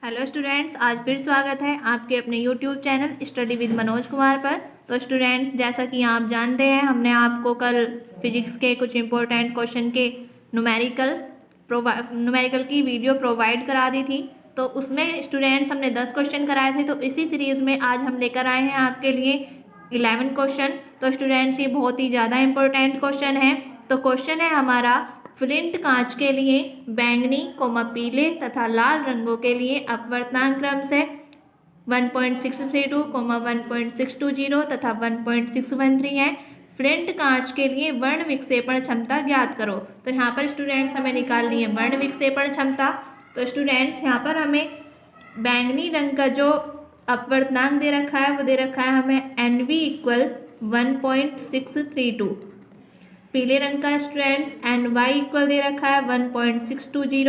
Hello students, आज फिर स्वागत है आपके अपने YouTube channel study with Manoj Kumar पर। तो स्टूडेंट्स, जैसा कि आप जानते हैं, हमने आपको कल फिजिक्स के कुछ इम्पोर्टेंट क्वेश्चन के न्यूमेरिकल की वीडियो प्रोवाइड करा दी थी। तो उसमें स्टूडेंट्स हमने 10 क्वेश्चन कराए थे। तो इसी सीरीज़ में आज हम लेकर आए हैं आपके लिए 11 क्वेश्चन। तो स्टूडेंट्स, ये बहुत ही ज़्यादा इम्पोर्टेंट क्वेश्चन है। तो क्वेश्चन है हमारा, फ्लिंट कांच के लिए बैंगनी पीले तथा लाल रंगों के लिए अपवर्तनांक क्रम से 1.632, 1.620 तथा 1.613 है। फ्लिंट कांच के लिए वर्ण विक्षेपण क्षमता ज्ञात करो। तो यहाँ पर स्टूडेंट्स हमें निकालनी है वर्ण विक्षेपण क्षमता। तो स्टूडेंट्स, यहाँ पर हमें बैंगनी रंग का जो अपवर्तनांक दे रखा है वो दे रखा है हमें NV इक्वल 1.632। पीले रंग का स्टूडेंट्स NY इक्वल दे रखा है 1.620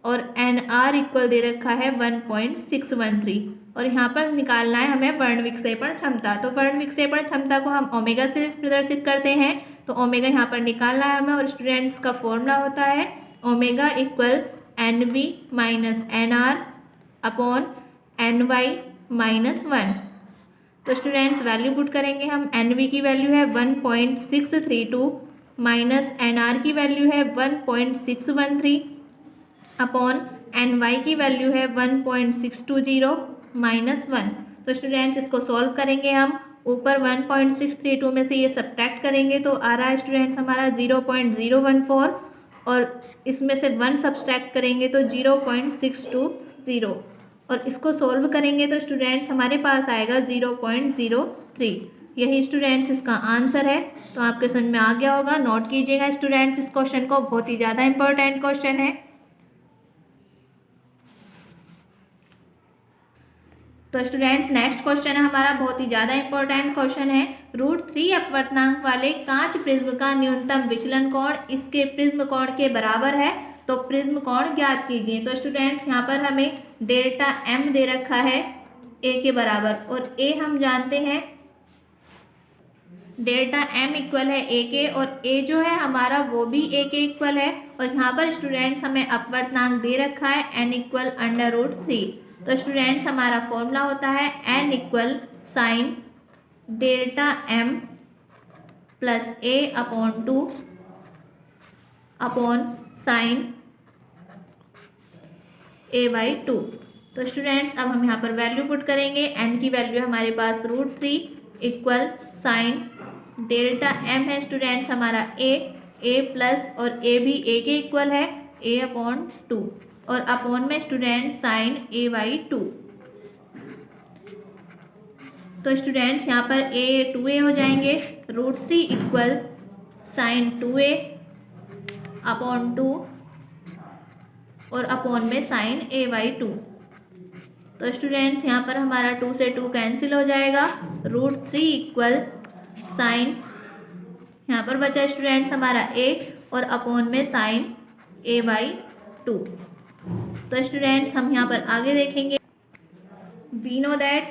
और NR इक्वल दे रखा है 1.613। और यहाँ पर निकालना है हमें वर्ण विक्षेपण क्षमता। तो वर्ण विक्षेपण क्षमता को हम ओमेगा से प्रदर्शित करते हैं। तो ओमेगा यहाँ पर निकालना है हमें, और स्टूडेंट्स का फॉर्मूला होता है omega equal NV minus NR upon NY minus 1। तो स्टूडेंट्स, वैल्यू पुट करेंगे हम। NV की वैल्यू है 1.632 माइनस NR की वैल्यू है 1.613 अपॉन NY की वैल्यू है 1.620 माइनस 1। तो स्टूडेंट्स, इसको सॉल्व करेंगे हम। ऊपर 1.632 में से ये सब्ट्रैक्ट करेंगे तो आ रहा है स्टूडेंट्स हमारा 0.014, और इसमें से 1 सब्ट्रैक्ट करेंगे तो 0.620, और इसको सॉल्व करेंगे तो स्टूडेंट्स हमारे पास आएगा 0.03। यही स्टूडेंट्स इसका आंसर है। तो आपके समझ में आ गया होगा। नोट कीजिएगा स्टूडेंट्स इस क्वेश्चन को, बहुत ही ज़्यादा इंपॉर्टेंट क्वेश्चन है। तो स्टूडेंट्स, नेक्स्ट क्वेश्चन है हमारा, बहुत ही ज़्यादा इंपॉर्टेंट क्वेश्चन है। √3 अपवर्तनांक वाले कांच प्रिज्म का न्यूनतम विचलन कोण इसके प्रिज्म कोण के बराबर है। तो प्रिज्म कोण ज्ञात कीजिए। तो स्टूडेंट्स, यहाँ पर हमें डेल्टा M दे रखा है A के बराबर, और A हम जानते हैं डेल्टा M इक्वल है A के, और A जो है हमारा वो भी A के इक्वल है। और यहाँ पर स्टूडेंट्स हमें अपवर्तनांक दे रखा है N इक्वल √3। तो स्टूडेंट्स, हमारा फॉर्मूला होता है N equal sine delta M plus A upon 2 upon sine A/2। तो स्टूडेंट्स, अब हम यहाँ पर वैल्यू पुट करेंगे। N की वैल्यू हमारे पास √3 इक्वल साइन डेल्टा M है स्टूडेंट्स हमारा A प्लस, और A भी A के इक्वल है A अपॉन 2, और अपॉन में स्टूडेंट साइन A/2। तो स्टूडेंट्स, यहाँ पर A 2A हो जाएंगे। √3 इक्वल साइन 2A अपॉन 2, और अपॉन में साइन A/2। तो स्टूडेंट्स, यहाँ पर हमारा 2 से 2 कैंसिल हो जाएगा। √3 इक्वल साइन, यहाँ पर बचा स्टूडेंट्स हमारा x, और अपॉन में साइन A/2। तो स्टूडेंट्स, हम यहाँ पर आगे देखेंगे। वी नो दैट,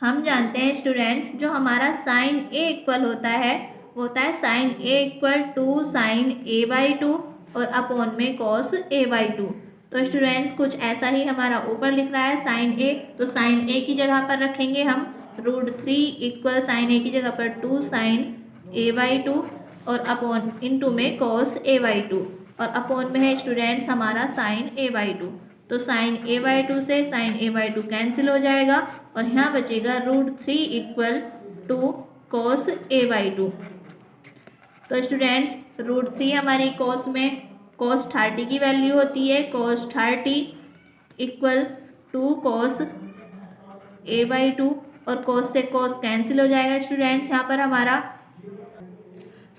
हम जानते हैं स्टूडेंट्स, जो हमारा साइन A इक्वल होता है वो होता है sign A equal 2 sign A/2 और अपॉन में कॉस A/2। तो स्टूडेंट्स, कुछ ऐसा ही हमारा ऊपर लिख रहा है साइन A। तो साइन A की जगह पर रखेंगे हम √3 इक्वल साइन A की जगह पर 2 साइन A/2 और अपॉन इंटू में कॉस A/2, और अपॉन में है स्टूडेंट्स हमारा साइन A/2। तो साइन A/2 से साइन A/2 कैंसिल हो जाएगा, और यहाँ बचेगा √3 इक्वल 2 कॉस A/2। तो स्टूडेंट्स, √3 हमारी कॉस में कॉस 30 की वैल्यू होती है। कॉस 30 इक्वल 2 कॉस A/2, और कॉस से कॉस कैंसिल हो जाएगा स्टूडेंट्स। यहाँ पर हमारा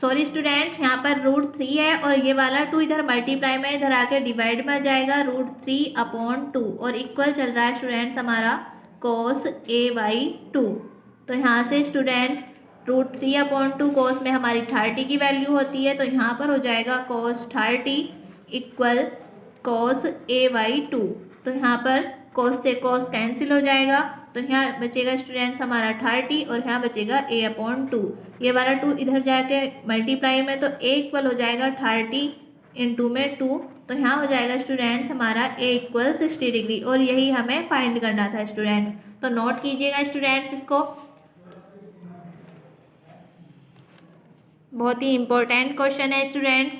सॉरी स्टूडेंट्स, यहाँ पर √3 है, और ये वाला 2 इधर मल्टीप्लाई में इधर आके डिवाइड में जाएगा √3 अपॉन 2, और इक्वल चल रहा है स्टूडेंट्स हमारा कॉस A/2। तो यहाँ से स्टूडेंट्स √3 अपॉन 2 कॉस में हमारी 30 की वैल्यू होती है। तो यहाँ पर हो जाएगा कॉस 30 इक्वल कॉस A/2। तो यहाँ पर कॉस से कॉस कैंसिल हो जाएगा, तो यहाँ बचेगा स्टूडेंट्स हमारा 30, और यहाँ बचेगा A/2। ये वाला 2 इधर जाके मल्टीप्लाई में, तो A इक्वल हो जाएगा 30 इंटू में 2, तो यहाँ हो जाएगा स्टूडेंट्स हमारा a इक्वल 60 डिग्री, और यही हमें फाइंड करना था स्टूडेंट्स। तो नोट कीजिएगा स्टूडेंट्स इसको, बहुत ही इंपॉर्टेंट क्वेश्चन है स्टूडेंट्स,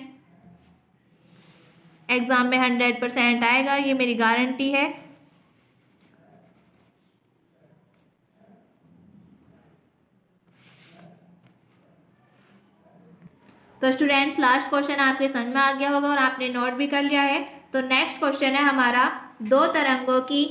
एग्जाम में 100% आएगा, ये मेरी गारंटी है। तो स्टूडेंट्स लास्ट क्वेश्चन आपके समझ में आ गया होगा और आपने नोट भी कर लिया है। तो नेक्स्ट क्वेश्चन है हमारा दो तरंगों की।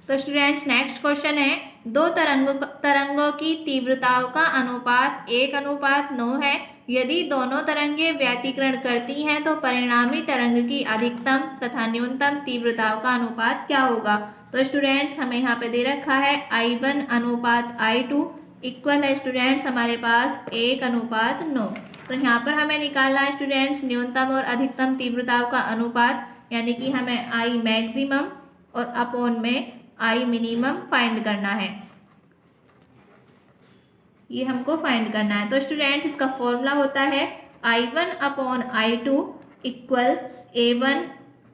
तो स्टूडेंट्स नेक्स्ट क्वेश्चन है दो तरंगों की तीव्रताओं का अनुपात 1:9 है। यदि दोनों तरंगें व्यतिकरण करती हैं तो परिणामी तरंग की अधिकतम तथा न्यूनतम तीव्रताओं का अनुपात क्या होगा। तो स्टूडेंट्स हमें यहाँ पे दे रखा है I1:I2 इक्वल है स्टूडेंट्स हमारे पास 1:9। तो यहाँ पर हमें निकालना है स्टूडेंट्स न्यूनतम और अधिकतम तीव्रताओं का अनुपात, यानी कि हमें I मैक्सिमम और अपॉन में I मिनिमम फाइंड करना है, ये हमको फाइंड करना है। तो स्टूडेंट्स इसका फॉर्मूला होता है I1/I2 इक्वल A1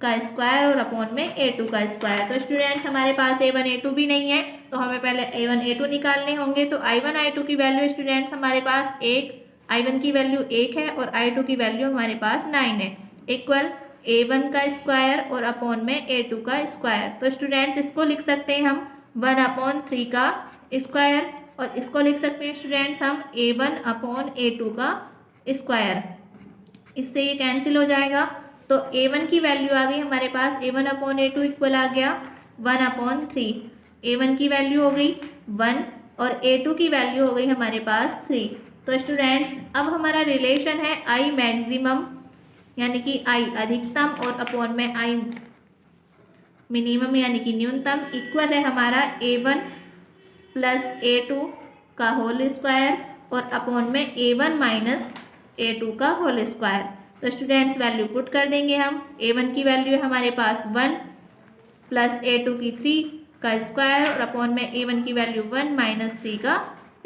का स्क्वायर और अपॉन में A2 का स्क्वायर। तो स्टूडेंट्स हमारे पास A1 A2 भी नहीं है, तो हमें पहले A1 A2 निकालने होंगे। तो I1 I2 की वैल्यू स्टूडेंट्स हमारे पास 1, I1 की वैल्यू 1 है और I2 की वैल्यू हमारे पास 9 है, इक्वल A1 का स्क्वायर और अपॉन में A2 का स्क्वायर। तो स्टूडेंट्स इसको लिख सकते हैं हम 1/3 का स्क्वायर, और इसको लिख सकते हैं स्टूडेंट्स हम A1/A2 का स्क्वायर। इससे ये कैंसिल हो जाएगा। तो A1 की वैल्यू आ गई हमारे पास A1/A2 इक्वल आ गया 1/3। A1 की वैल्यू हो गई 1 और A2 की वैल्यू हो गई हमारे पास 3। तो स्टूडेंट्स अब हमारा रिलेशन है I मैक्सिमम यानी कि I अधिकतम और अपॉन में I मिनिमम यानी कि न्यूनतम इक्वल है हमारा A1 प्लस A2 का होल स्क्वायर और अपॉन में A1 माइनस A2 का होल स्क्वायर। तो स्टूडेंट्स वैल्यू पुट कर देंगे हम। A1 की वैल्यू है हमारे पास 1 प्लस A2 की 3 का स्क्वायर और अपॉन में A1 की वैल्यू 1 माइनस 3 का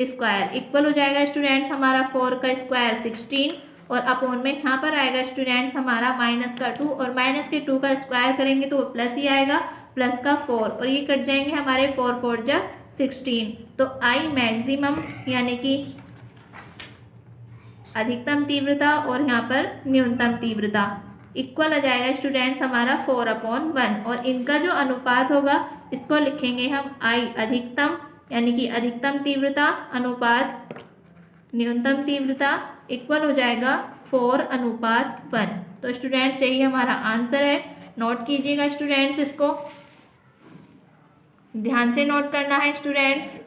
स्क्वायर इक्वल हो जाएगा स्टूडेंट्स हमारा 4 का स्क्वायर 16 और अपॉन में यहाँ पर आएगा स्टूडेंट्स हमारा माइनस का 2 और माइनस के 2 का स्क्वायर करेंगे तो वो प्लस ही आएगा, प्लस का 4 और ये कट जाएंगे हमारे 4 4 जा 16। तो I मैक्सिमम यानी कि अधिकतम तीव्रता और यहाँ पर न्यूनतम तीव्रता इक्वल आ जाएगा स्टूडेंट्स हमारा 4/1 और इनका जो अनुपात होगा इसको लिखेंगे हम I अधिकतम यानी कि अधिकतम तीव्रता अनुपात न्यूनतम तीव्रता इक्वल हो जाएगा 4/1। तो स्टूडेंट्स यही हमारा आंसर है। नोट कीजिएगा स्टूडेंट्स, इसको ध्यान से नोट करना है स्टूडेंट्स।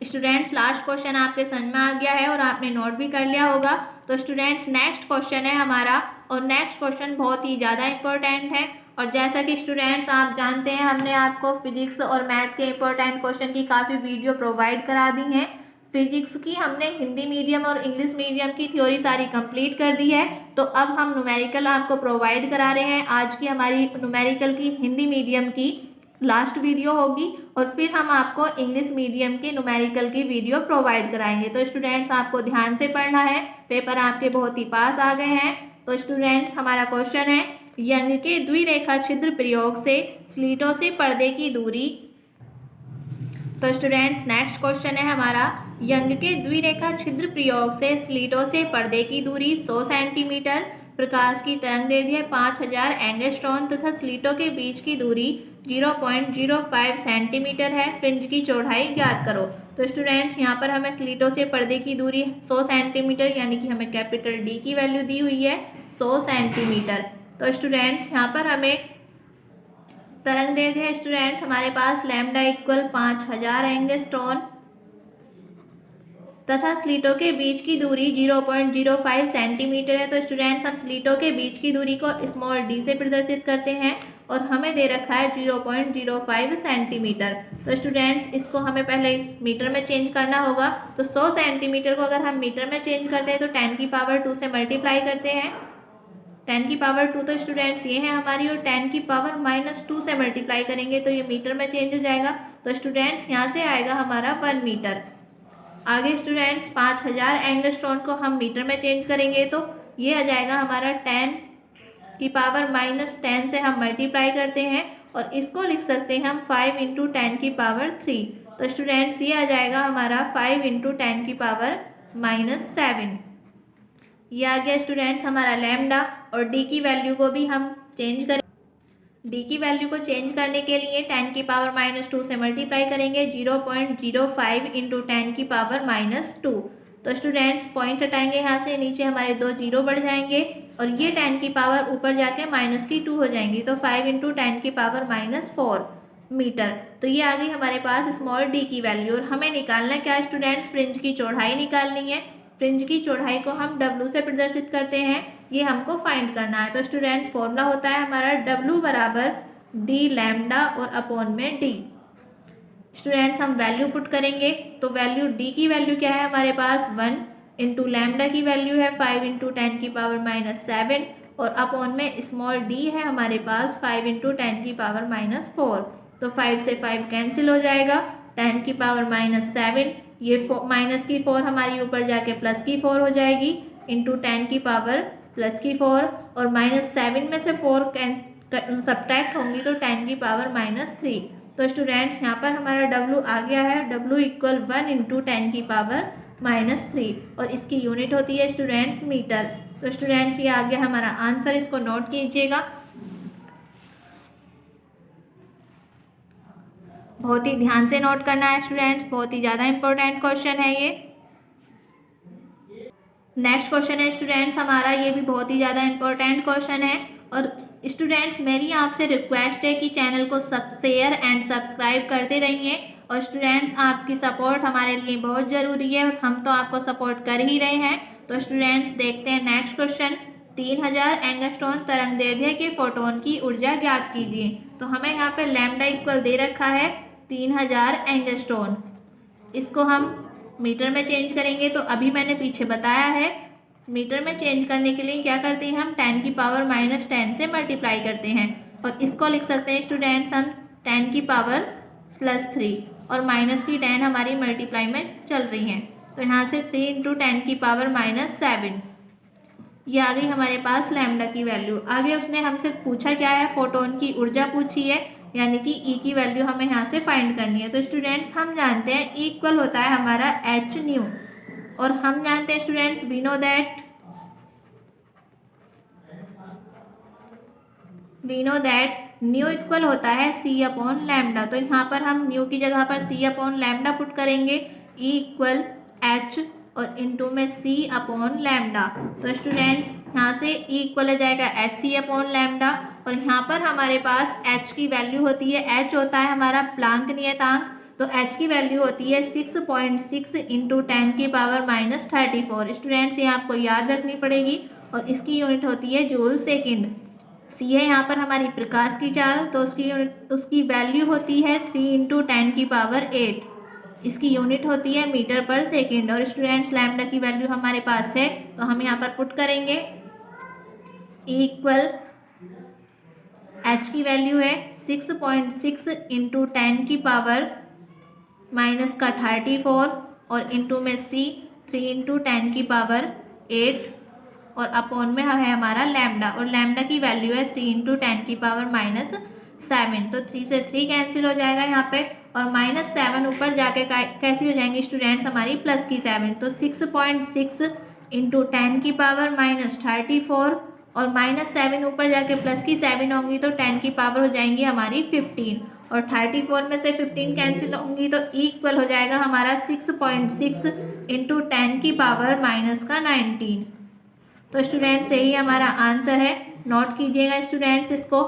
स्टूडेंट्स लास्ट क्वेश्चन आपके समझ में आ गया है और आपने नोट भी कर लिया होगा। तो स्टूडेंट्स नेक्स्ट क्वेश्चन है हमारा और नेक्स्ट क्वेश्चन बहुत ही ज़्यादा इम्पोर्टेंट है। और जैसा कि स्टूडेंट्स आप जानते हैं हमने आपको फिजिक्स और मैथ के इम्पोर्टेंट क्वेश्चन की काफ़ी वीडियो प्रोवाइड करा दी हैं। फिजिक्स की हमने हिंदी मीडियम और इंग्लिश मीडियम की थ्योरी सारी कंप्लीट कर दी है, तो अब हम न्यूमेरिकल आपको प्रोवाइड करा रहे हैं। आज की हमारी न्यूमेरिकल की हिंदी मीडियम की लास्ट वीडियो होगी और फिर हम आपको इंग्लिश मीडियम के न्यूमेरिकल की वीडियो प्रोवाइड कराएंगे। तो स्टूडेंट्स आपको ध्यान से पढ़ना है, पेपर आपके बहुत ही पास आ गए हैं। तो स्टूडेंट्स हमारा क्वेश्चन है यंग के द्विरेखा छिद्र प्रयोग से स्लीटों से पर्दे की दूरी। तो स्टूडेंट्स नेक्स्ट क्वेश्चन है हमारा यंग के द्विरेखा छिद्र प्रयोग से स्लीटों से पर्दे की दूरी 100 सेंटीमीटर, प्रकाश की तरंगदैर्घ्य है 5000 एंगस्ट्रॉन तथा स्लीटों के बीच की दूरी 0.05 सेंटीमीटर है। फ्रिंज की चौड़ाई ज्ञात करो। तो स्टूडेंट्स यहाँ पर हमें स्लीटों से पर्दे की दूरी 100 सेंटीमीटर यानी कि हमें कैपिटल डी की वैल्यू दी हुई है 100 सेंटीमीटर। तो स्टूडेंट्स यहाँ पर हमें तरंगदैर्घ्य है स्टूडेंट्स हमारे पास लैम्डा इक्वल 5000 एंगस्ट्रॉन तथा स्लीटों के बीच की दूरी 0.05 सेंटीमीटर है। तो स्टूडेंट्स हम स्लीटों के बीच की दूरी को स्मॉल डी से प्रदर्शित करते हैं और हमें दे रखा है 0.05 सेंटीमीटर। तो स्टूडेंट्स इसको हमें पहले मीटर में चेंज करना होगा। तो 100 सेंटीमीटर को अगर हम मीटर में चेंज करते हैं तो 10 की पावर 2 से मल्टीप्लाई करते हैं 10 की पावर 2 तो स्टूडेंट्स ये है हमारी, और 10 की पावर -2 से मल्टीप्लाई करेंगे तो ये मीटर में चेंज हो जाएगा। तो स्टूडेंट्स यहाँ से आएगा हमारा 1 मीटर। आगे स्टूडेंट्स 5000 एंगस्ट्रॉन को हम मीटर में चेंज करेंगे तो ये आ जाएगा हमारा 10 की पावर -10 से हम मल्टीप्लाई करते हैं, और इसको लिख सकते हैं हम 5 इंटू 10 की पावर 3। तो स्टूडेंट्स ये आ जाएगा हमारा 5 इंटू 10 की पावर -7। ये आ गया स्टूडेंट्स हमारा लैम्डा। और डी की वैल्यू को भी हम चेंज करें। डी की वैल्यू को चेंज करने के लिए 10 की पावर -2 से मल्टीप्लाई करेंगे, 0.05 इंटू 10 की पावर -2। तो स्टूडेंट्स पॉइंट हटाएंगे यहाँ से, नीचे हमारे 2 जीरो बढ़ जाएंगे, और ये 10 की पावर ऊपर जाके -2 हो जाएंगी। तो 5 इंटू 10 की पावर -4 मीटर। तो ये आ गई हमारे पास स्मॉल डी की वैल्यू। और हमें निकालना क्या स्टूडेंट्स, फ्रिंज की चौड़ाई निकालनी है। फ्रिंज की चौड़ाई को हम W से प्रदर्शित करते हैं, ये हमको फाइंड करना है। तो स्टूडेंट्स फॉर्मूला होता है हमारा W बराबर D लैम्डा और अपॉन में D। स्टूडेंट्स हम वैल्यू पुट करेंगे तो वैल्यू D की वैल्यू क्या है हमारे पास 1 इंटू लैम्डा की वैल्यू है 5 इंटू 10 की पावर -7, और अपॉन में स्मॉल d है हमारे पास 5 इंटू 10 की पावर -4। तो 5 से 5 कैंसिल हो जाएगा, 10 की पावर -7, ये माइनस की 4 हमारी ऊपर जाके प्लस की 4 हो जाएगी, इंटू 10 की पावर प्लस की 4, और -7 में से 4 सब्ट्रैक्ट होंगी तो 10 की पावर -3। तो स्टूडेंट्स यहाँ पर हमारा W आ गया है, W इक्वल 1 इंटू 10 की पावर -3, और इसकी यूनिट होती है स्टूडेंट्स मीटर। तो स्टूडेंट्स ये आ गया हमारा आंसर, इसको नोट कीजिएगा। बहुत ही ध्यान से नोट करना है स्टूडेंट्स, बहुत ही ज़्यादा इंपॉर्टेंट क्वेश्चन है ये। नेक्स्ट क्वेश्चन है स्टूडेंट्स हमारा, ये भी बहुत ही ज़्यादा इंपॉर्टेंट क्वेश्चन है। और स्टूडेंट्स मेरी आपसे रिक्वेस्ट है कि चैनल को शेयर एंड सब्सक्राइब करते रहिए। और स्टूडेंट्स आपकी सपोर्ट हमारे लिए बहुत ज़रूरी है, और हम तो आपको सपोर्ट कर ही रहे हैं। तो स्टूडेंट्स देखते हैं नेक्स्ट क्वेश्चन। 3000 एंगस्ट्रॉन तरंगदैर्घ्य के फोटोन की ऊर्जा ज्ञात कीजिए। तो हमें यहाँ पर लैम्डा इक्वल दे रखा है 3000 एंगस्ट्रॉन। इसको हम मीटर में चेंज करेंगे तो अभी मैंने पीछे बताया है, मीटर में चेंज करने के लिए क्या करते हैं हम 10 की पावर -10 से मल्टीप्लाई करते हैं, और इसको लिख सकते हैं स्टूडेंट्स हम 10 की पावर +3, और माइनस की 10 हमारी मल्टीप्लाई में चल रही हैं। तो यहाँ से 3 इंटू 10 की पावर -7, ये आ गई हमारे पास लैम्डा की वैल्यू। आगे उसने हमसे पूछा क्या है, फोटोन की ऊर्जा पूछी है, यानी कि E की वैल्यू हमें यहाँ से फाइंड करनी है। तो स्टूडेंट्स हम जानते हैं E इक्वल होता है हमारा h न्यू, और हम जानते हैं students we know that nu equal होता है C अपॉन लैम्डा। तो यहाँ पर हम न्यू की जगह पर C अपॉन लैम्डा पुट करेंगे, E इक्वल h और इंटू में C अपॉन लैम्डा। तो स्टूडेंट्स यहाँ से E इक्वल हो जाएगा HC अपॉन लैम्डा, और यहाँ पर हमारे पास H की वैल्यू होती है, H होता है हमारा प्लांक नियतांक। तो H की वैल्यू होती है 6.6 इंटू 10 की पावर -34। स्टूडेंट्स ये आपको याद रखनी पड़ेगी, और इसकी यूनिट होती है जूल सेकेंड। C है यहाँ पर हमारी प्रकाश की चाल, तो उसकी वैल्यू होती है 3 इंटू 10 की पावर 8। इसकी यूनिट होती है मीटर पर सेकेंड। और स्टूडेंट्स लैम्डा की वैल्यू हमारे पास है, तो हम यहाँ पर पुट करेंगे E इक्वल H की वैल्यू है 6.6 इंटू 10 की पावर -34, और इंटू में C 3 इंटू 10 की पावर 8, और अपॉन में है हमारा लैम्डा, और लैम्डा की वैल्यू है 3 इंटू 10 की पावर -7। तो 3 से 3 कैंसिल हो जाएगा यहाँ पे, और -7 ऊपर जाके कैसी हो जाएंगी स्टूडेंट्स हमारी प्लस की 7। तो 6.6 इंटू 10 की पावर -34, और -7 ऊपर जाके प्लस की 7 होंगी तो 10 की पावर हो जाएंगी हमारी 15, और 34 में से 15 कैंसिल होंगी तो E इक्वल हो जाएगा हमारा 6.6 इंटू 10 की पावर -19। तो स्टूडेंट्स यही हमारा आंसर है, नोट कीजिएगा स्टूडेंट्स इसको।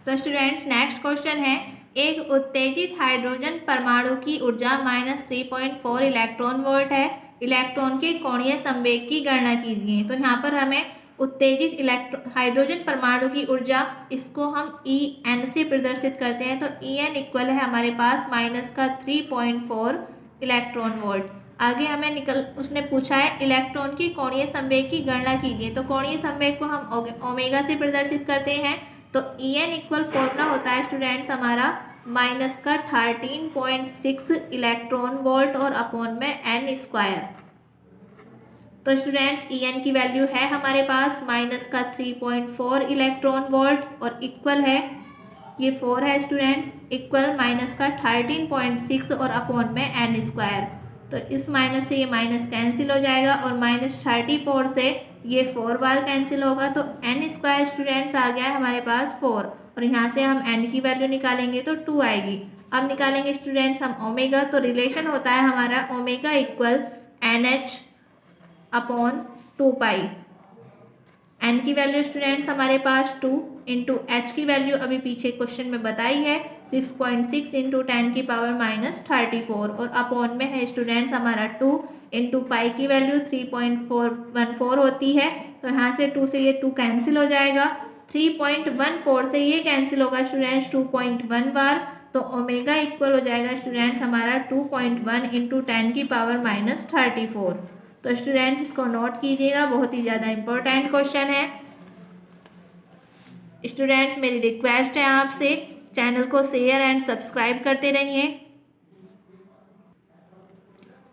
तो स्टूडेंट्स नेक्स्ट क्वेश्चन है, एक उत्तेजित हाइड्रोजन परमाणु की ऊर्जा -3.4 इलेक्ट्रॉन वोल्ट है, इलेक्ट्रॉन के कोणीय संवेग की गणना कीजिए। तो यहाँ पर हमें उत्तेजित हाइड्रोजन परमाणु की ऊर्जा, इसको हम En से प्रदर्शित करते हैं। तो En इक्वल है हमारे पास -3.4 इलेक्ट्रॉन वोल्ट। आगे हमें उसने पूछा है इलेक्ट्रॉन की कोणीय संवेग की गणना कीजिए। तो कोणीय संवेग को हम ओमेगा से प्रदर्शित करते हैं। तो En इक्वल फॉर्मूला होता है स्टूडेंट्स हमारा -13.6 इलेक्ट्रॉन वोल्ट और अपॉन में n स्क्वायर। तो स्टूडेंट्स En की वैल्यू है हमारे पास -3.4 इलेक्ट्रॉन वोल्ट और इक्वल है, ये 4 है स्टूडेंट्स, इक्वल -13.6 और अपॉन में n स्क्वायर। तो इस माइनस से ये माइनस कैंसिल हो जाएगा और -34 से ये 4 बार कैंसिल होगा। तो n स्क्वायर स्टूडेंट्स आ गया है हमारे पास 4 और यहाँ से हम n की वैल्यू निकालेंगे तो 2 आएगी। अब निकालेंगे स्टूडेंट्स हम ओमेगा। तो रिलेशन होता है हमारा ओमेगा इक्वल NH अपॉन 2 पाई। n की वैल्यू स्टूडेंट्स हमारे पास 2 इंटू h की वैल्यू अभी पीछे क्वेश्चन में बताई है 6.6 इंटू 10 की पावर -34 और अपॉन में है स्टूडेंट्स हमारा 2 इंटू पाई की वैल्यू 3.414 होती है। तो यहाँ से 2 से ये 2 कैंसिल हो जाएगा, 3.14 से ये कैंसिल होगा स्टूडेंट्स 2.1 बार। तो ओमेगा इक्वल हो जाएगा स्टूडेंट्स हमारा 2.1 इंटू 10 की पावर -34। तो स्टूडेंट्स इसको नोट कीजिएगा, बहुत ही ज़्यादा इंपॉर्टेंट क्वेश्चन है। स्टूडेंट्स मेरी रिक्वेस्ट है आपसे चैनल को शेयर एंड सब्सक्राइब करते रहिए।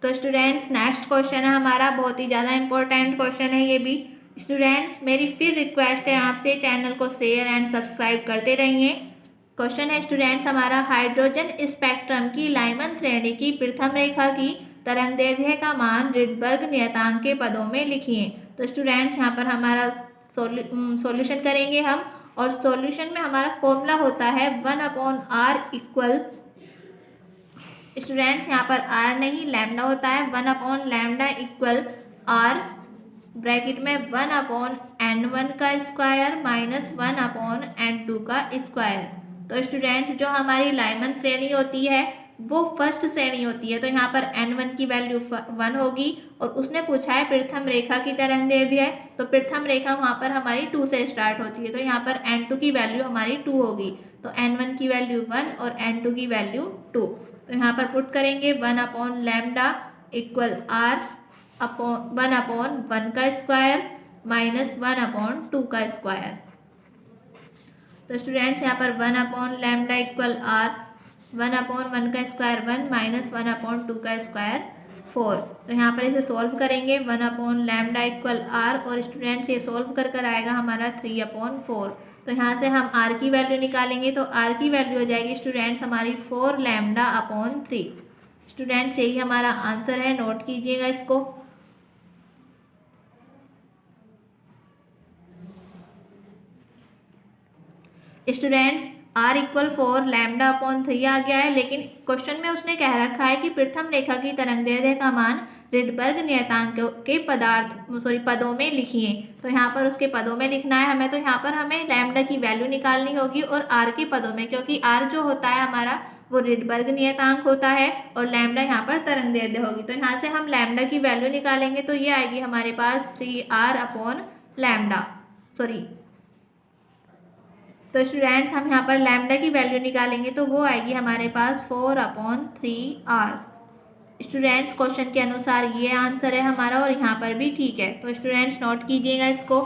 तो स्टूडेंट्स नेक्स्ट क्वेश्चन है हमारा, बहुत ही ज़्यादा इंपॉर्टेंट क्वेश्चन है ये भी। स्टूडेंट्स मेरी फिर रिक्वेस्ट है आपसे चैनल को शेयर एंड सब्सक्राइब करते रहिए। क्वेश्चन है स्टूडेंट्स हमारा, हाइड्रोजन स्पेक्ट्रम की लाइमन श्रेणी की प्रथम रेखा की तरंगदैर्घ्य का मान रिडबर्ग नियतांक के पदों में लिखिए। तो स्टूडेंट्स यहाँ पर हमारा सॉल्यूशन करेंगे हम, और सॉल्यूशन में हमारा फॉर्मूला होता है 1/r इक्वल, स्टूडेंट्स यहाँ पर r नहीं लैम्डा होता है, 1/λ इक्वल r ब्रैकेट में 1/n1 का स्क्वायर माइनस 1/n2 का स्क्वायर। तो स्टूडेंट्स जो हमारी लाइमन श्रेणी होती है वो फर्स्ट श्रेणी होती है। तो यहाँ पर n1 की वैल्यू 1 होगी और उसने पूछा है प्रथम रेखा की तरंगदैर्घ्य है। तो प्रथम रेखा वहाँ पर हमारी 2 से स्टार्ट होती है। तो यहाँ पर n2 की वैल्यू हमारी 2 होगी। तो n1 की वैल्यू 1 और n2 की वैल्यू 2। तो यहाँ पर पुट करेंगे 1/λ इक्वल r अपॉन 1/1 का स्क्वायर माइनस 1/2 का स्क्वायर। तो स्टूडेंट्स यहाँ पर 1/λ इक्वल r 1/1 का स्क्वायर 1 माइनस 1/2 का स्क्वायर 4। तो यहाँ पर इसे सॉल्व करेंगे 1/λ इक्वल r और स्टूडेंट्स ये सॉल्व कर आएगा हमारा 3/4। तो यहाँ से हम r की वैल्यू निकालेंगे तो r की वैल्यू हो जाएगी स्टूडेंट्स हमारी 4λ/3। स्टूडेंट्स यही हमारा आंसर है, नोट कीजिएगा इसको। स्टूडेंट्स r इक्वल 4λ/3 आ गया है, लेकिन क्वेश्चन में उसने कह रखा है कि प्रथम रेखा की तरंगदैर्घ्य का मान रिडबर्ग नियतांक के पदों में लिखिए। तो यहाँ पर उसके पदों में लिखना है हमें। तो यहाँ पर हमें लैम्डा की वैल्यू निकालनी होगी और r के पदों में, क्योंकि r जो होता है हमारा वो रिडबर्ग नियतांक होता है और लैम्डा यहाँ पर तरंगदैर्घ्य होगी। तो यहाँ से हम लैम्डा की वैल्यू निकालेंगे तो ये आएगी हमारे पास 3r/λ सॉरी। तो स्टूडेंट्स हम यहाँ पर लैम्डा की वैल्यू निकालेंगे तो वो आएगी हमारे पास 4/3r। स्टूडेंट्स क्वेश्चन के अनुसार ये आंसर है हमारा और यहाँ पर भी ठीक है। तो स्टूडेंट्स नोट कीजिएगा इसको।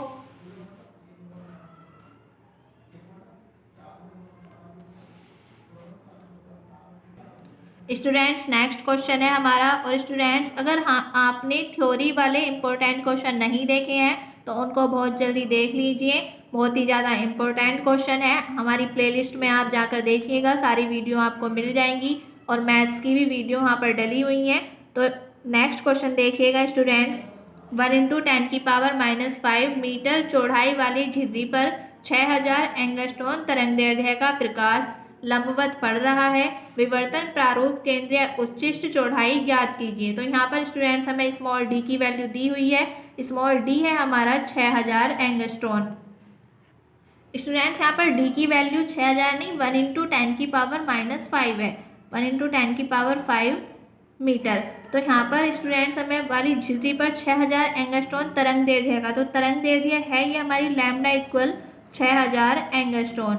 स्टूडेंट्स नेक्स्ट क्वेश्चन है हमारा, और स्टूडेंट्स अगर आपने थ्योरी वाले इम्पोर्टेंट क्वेश्चन नहीं देखे हैं तो उनको बहुत जल्दी देख लीजिए, बहुत ही ज़्यादा इम्पोर्टेंट क्वेश्चन है। हमारी प्लेलिस्ट में आप जाकर देखिएगा, सारी वीडियो आपको मिल जाएंगी और मैथ्स की भी वीडियो वहाँ पर डली हुई हैं। तो नेक्स्ट क्वेश्चन देखिएगा स्टूडेंट्स, 1 × 10⁻⁵ मीटर चौड़ाई वाली झिर्री पर 6000 एंगस्ट्रॉन तरंगदैर्घ्य का प्रकाश लंबवत पड़ रहा है। विवर्तन प्रारूप केंद्रीय उच्चिष्ट चौड़ाई ज्ञात कीजिए। तो यहाँ पर स्टूडेंट्स हमें स्मॉल डी की वैल्यू दी हुई है, स्मॉल डी है हमारा 6000 एंगस्ट्रॉन। स्टूडेंट्स यहाँ पर डी की वैल्यू 6000 नहीं 1 × 10⁻⁵ है, 1 × 10⁵ मीटर। तो यहाँ पर स्टूडेंट्स हमें वाली झिल्ली पर 6000 एंगस्ट्रॉन तरंग दे देगा। तो तरंग दे दिया है ये हमारी लैम्डा इक्वल 6000 एंगस्ट्रॉन।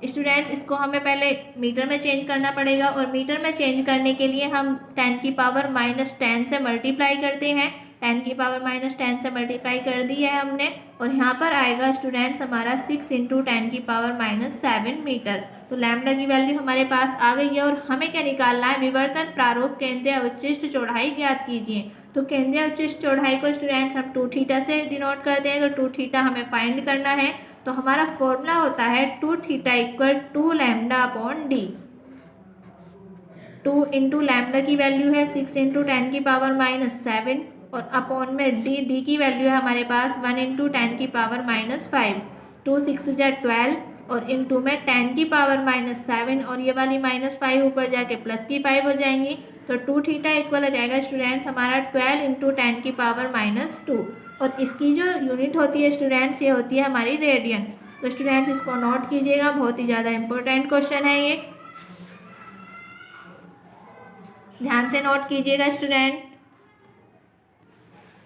स्टूडेंट्स इसको हमें पहले मीटर में चेंज करना पड़ेगा और मीटर में चेंज करने के लिए हम 10 की पावर -10 से मल्टीप्लाई करते हैं। 10 की पावर -10 से मल्टीप्लाई कर दी है हमने और यहाँ पर आएगा स्टूडेंट्स हमारा 6 × 10 की पावर -7 मीटर। तो लैम्डा की वैल्यू हमारे पास आ गई है और हमें क्या निकालना है, विवर्तन प्रारूप केंद्रीय उच्चिष्ट चौड़ाई ज्ञात कीजिए। तो केंद्रीय उच्चिष्ट चौड़ाई को स्टूडेंट्स हम 2 थीटा से डिनोट करते हैं। तो 2 थीटा हमें फाइंड करना है। तो हमारा फॉर्मूला होता है 2 theta equal 2 lambda upon D. 2 × lambda की वैल्यू है 6 × 10 की पावर -7 और अपॉन में डी की वैल्यू है हमारे पास 1 × 10 की पावर -5। 2 6 12 और इंटू में 10 की पावर -7 और ये वाली -5 ऊपर जाके प्लस की 5 हो जाएंगी। तो 2 थीटा इक्वल हो जाएगा स्टूडेंट्स हमारा 12 × 10 की पावर -2 और इसकी जो यूनिट होती है स्टूडेंट्स ये होती है हमारी रेडियन। तो स्टूडेंट्स इसको नोट कीजिएगा, बहुत ही ज़्यादा इंपॉर्टेंट क्वेश्चन है ये, ध्यान से नोट कीजिएगा स्टूडेंट।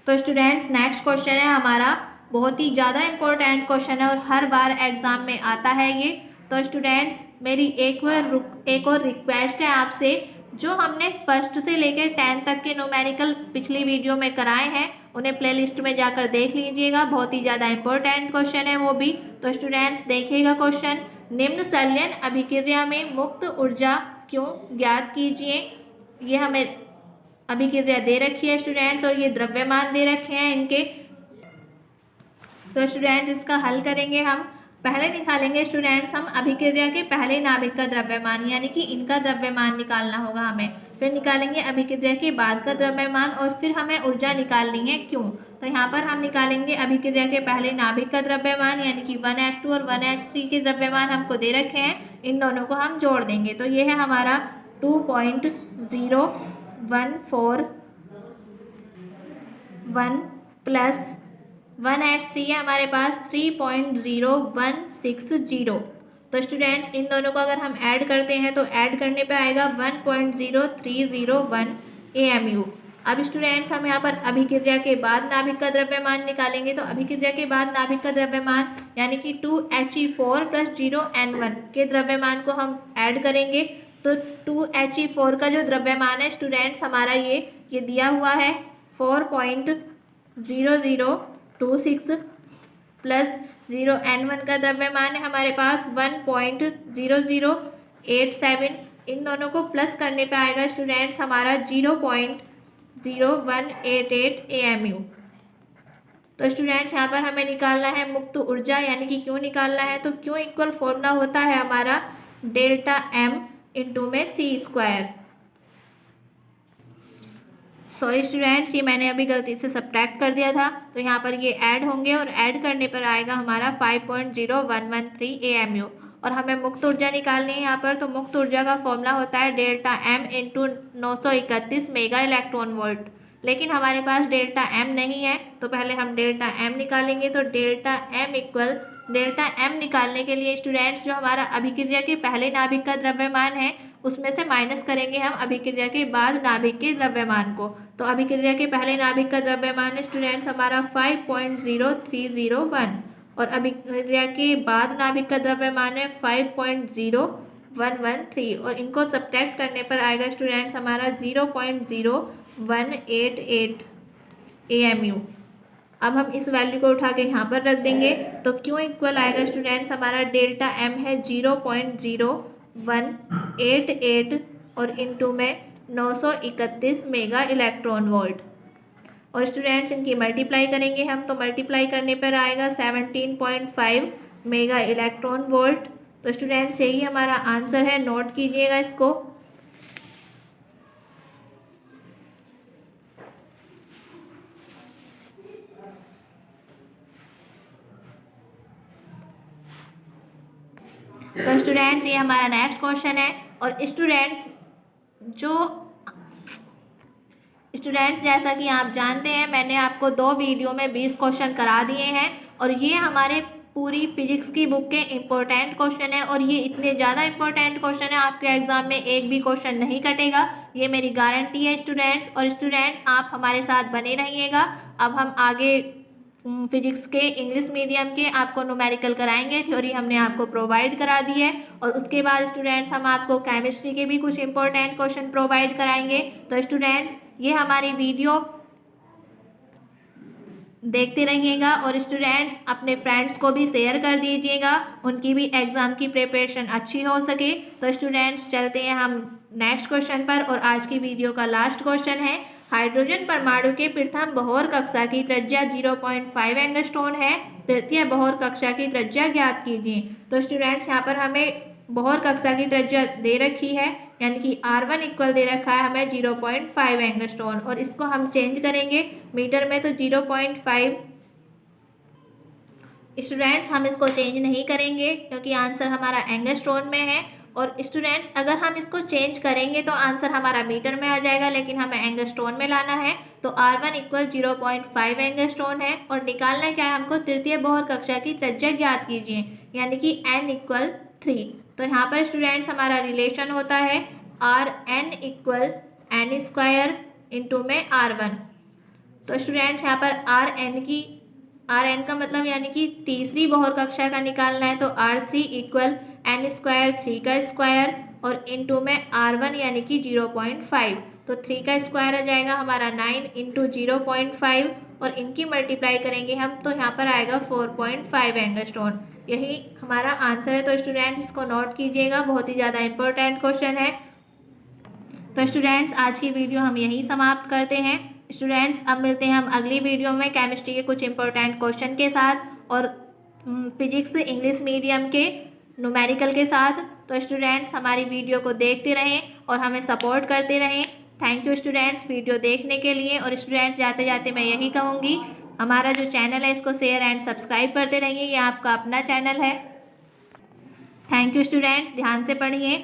तो स्टूडेंट्स नेक्स्ट क्वेश्चन है हमारा, बहुत ही ज़्यादा इंपॉर्टेंट क्वेश्चन है और हर बार एग्जाम में आता है ये। तो स्टूडेंट्स मेरी एक और रिक्वेस्ट है आपसे, जो हमने फर्स्ट से लेकर 10 तक के न्यूमेरिकल पिछली वीडियो में कराए हैं उन्हें प्लेलिस्ट में जाकर देख लीजिएगा, बहुत ही ज़्यादा इंपॉर्टेंट क्वेश्चन है वो भी। तो स्टूडेंट्स देखिएगा क्वेश्चन, निम्न संलयन अभिक्रिया में मुक्त ऊर्जा क्यों ज्ञात कीजिए। ये हमें अभिक्रिया दे रखी है स्टूडेंट्स और ये द्रव्यमान दे रखे हैं इनके। तो स्टूडेंट्स इसका हल करेंगे हम। पहले निकालेंगे स्टूडेंट्स हम अभिक्रिया के पहले नाभिक का द्रव्यमान, यानी कि इनका द्रव्यमान निकालना होगा हमें। फिर निकालेंगे अभिक्रिया के बाद का द्रव्यमान और फिर हमें ऊर्जा निकालनी है क्यों। तो यहाँ पर हम निकालेंगे अभिक्रिया के पहले नाभिक का द्रव्यमान, यानी कि 1H2 और 1H3 के द्रव्यमान हमको दे रखे हैं, इन दोनों को हम जोड़ देंगे। तो ये है हमारा 2.0141 प्लस 1H3 है हमारे पास 3.0160। तो स्टूडेंट्स इन दोनों को अगर हम ऐड करते हैं तो ऐड करने पे आएगा 1.0301 AMU। अब स्टूडेंट्स हम यहाँ पर अभिक्रिया के बाद नाभिक का द्रव्यमान निकालेंगे। तो अभिक्रिया के बाद नाभिक का द्रव्यमान यानी कि 2He4 + 0N1 के द्रव्यमान को हम ऐड करेंगे। तो 2He4 का जो द्रव्यमान है स्टूडेंट्स हमारा ये दिया हुआ है 4.0026 प्लस 0N1 का द्रव्यमान है हमारे पास 1.0087। इन दोनों को प्लस करने पे आएगा स्टूडेंट्स हमारा 0.0188 AMU। तो स्टूडेंट्स यहाँ पर हमें निकालना है मुक्त ऊर्जा, यानी कि क्यों निकालना है। तो क्यों इक्वल फॉर्मूला होता है हमारा ΔM इंटू में C²। सॉरी स्टूडेंट्स, ये मैंने अभी गलती से सब्ट्रैक्ट कर दिया था। तो यहाँ पर ये ऐड होंगे और ऐड करने पर आएगा हमारा 5.0113 AMU और हमें मुक्त ऊर्जा निकालनी है यहाँ पर। तो मुक्त ऊर्जा का फॉर्मूला होता है ΔM into 931 mega electron volt, लेकिन हमारे पास ΔM नहीं है तो पहले हम ΔM निकालेंगे। तो ΔM निकालने के लिए स्टूडेंट्स जो हमारा अभिक्रिया के पहले नाभिक का द्रव्यमान है उसमें से माइनस करेंगे हम अभिक्रिया के बाद नाभिक के द्रव्यमान को। तो अभिक्रिया के पहले नाभिक का द्रव्यमान है स्टूडेंट्स हमारा 5.0301 और अभिक्रिया के बाद नाभिक का द्रव्यमान है 5.0113 और इनको सब्ट्रैक्ट करने पर आएगा स्टूडेंट्स हमारा 0.0188 AMU। अब हम इस वैल्यू को उठा के यहाँ पर रख देंगे। तो क्यों इक्वल आएगा स्टूडेंट्स हमारा ΔM है 0.0188 और इंटू में 931 मेगा इलेक्ट्रॉन वोल्ट और स्टूडेंट्स इनकी मल्टीप्लाई करेंगे हम। तो मल्टीप्लाई करने पर आएगा 17.5 मेगा इलेक्ट्रॉन वोल्ट। तो स्टूडेंट्स यही हमारा आंसर है, नोट कीजिएगा इसको। तो स्टूडेंट्स ये हमारा नेक्स्ट क्वेश्चन है और स्टूडेंट्स जैसा कि आप जानते हैं मैंने आपको 2 वीडियो में 20 क्वेश्चन करा दिए हैं और ये हमारे पूरी फिजिक्स की बुक के इम्पोर्टेंट क्वेश्चन है और ये इतने ज़्यादा इम्पोर्टेंट क्वेश्चन है आपके एग्जाम में एक भी क्वेश्चन नहीं कटेगा। ये मेरी गारंटी है स्टूडेंट्स। और स्टूडेंट्स आप हमारे साथ बने रहिएगा। अब हम आगे फिजिक्स के इंग्लिश मीडियम के आपको न्यूमेरिकल कराएंगे, थ्योरी हमने आपको प्रोवाइड करा दी है। और उसके बाद स्टूडेंट्स हम आपको केमिस्ट्री के भी कुछ इंपॉर्टेंट क्वेश्चन प्रोवाइड कराएंगे। तो स्टूडेंट्स ये हमारी वीडियो देखते रहिएगा और स्टूडेंट्स अपने फ्रेंड्स को भी शेयर कर दीजिएगा, उनकी भी एग्ज़ाम की प्रिपरेशन अच्छी हो सके। तो स्टूडेंट्स चलते हैं हम नेक्स्ट क्वेश्चन पर। और आज की वीडियो का लास्ट क्वेश्चन है, हाइड्रोजन परमाणु के प्रथम बोहर कक्षा की त्रिज्या 0.5 एंगस्ट्रॉन है, तृतीय बोहर कक्षा की त्रिज्या ज्ञात कीजिए। तो स्टूडेंट्स यहाँ पर हमें बोहर कक्षा की त्रिज्या दे रखी है, यानी कि R1 इक्वल दे रखा है हमें 0.5 एंगस्ट्रॉन। और इसको हम चेंज करेंगे मीटर में, तो 0.5 स्टूडेंट्स हम इसको चेंज नहीं करेंगे क्योंकि आंसर हमारा एंगस्ट्रॉन में है। और स्टूडेंट्स अगर हम इसको चेंज करेंगे तो आंसर हमारा मीटर में आ जाएगा, लेकिन हमें एंगस्ट्रॉन में लाना है। तो R1 इक्वल 0.5 एंगस्ट्रॉन है। और निकालना क्या है हमको, तृतीय बोहर कक्षा की त्रिज्या ज्ञात कीजिए, यानी कि n इक्वल 3। तो यहाँ पर स्टूडेंट्स हमारा रिलेशन होता है Rn equal n square into में R1। तो स्टूडेंट्स यहाँ पर Rn का मतलब यानी कि तीसरी बोहर कक्षा का निकालना है, तो R3 इक्वल n स्क्वायर 3 का स्क्वायर और इंटू में R1 यानी कि 0.5। तो 3 का स्क्वायर आ जाएगा हमारा 9 इंटू 0.5 और इनकी मल्टीप्लाई करेंगे हम, तो यहाँ पर आएगा 4.5 एंगस्ट्रॉन। यही हमारा आंसर है। तो स्टूडेंट्स इसको नोट कीजिएगा, बहुत ही ज़्यादा इंपॉर्टेंट क्वेश्चन है। तो स्टूडेंट्स आज की वीडियो हम यहीं समाप्त करते हैं। स्टूडेंट्स अब मिलते हैं हम अगली वीडियो में केमिस्ट्री के कुछ इंपॉर्टेंट क्वेश्चन के साथ और फिजिक्स इंग्लिश मीडियम के न्यूमेरिकल के साथ। तो स्टूडेंट्स हमारी वीडियो को देखते रहें और हमें सपोर्ट करते रहें। थैंक यू स्टूडेंट्स वीडियो देखने के लिए। और स्टूडेंट्स जाते जाते मैं यही कहूँगी, हमारा जो चैनल है इसको शेयर एंड सब्सक्राइब करते रहिए, ये आपका अपना चैनल है। थैंक यू स्टूडेंट्स, ध्यान से पढ़िए।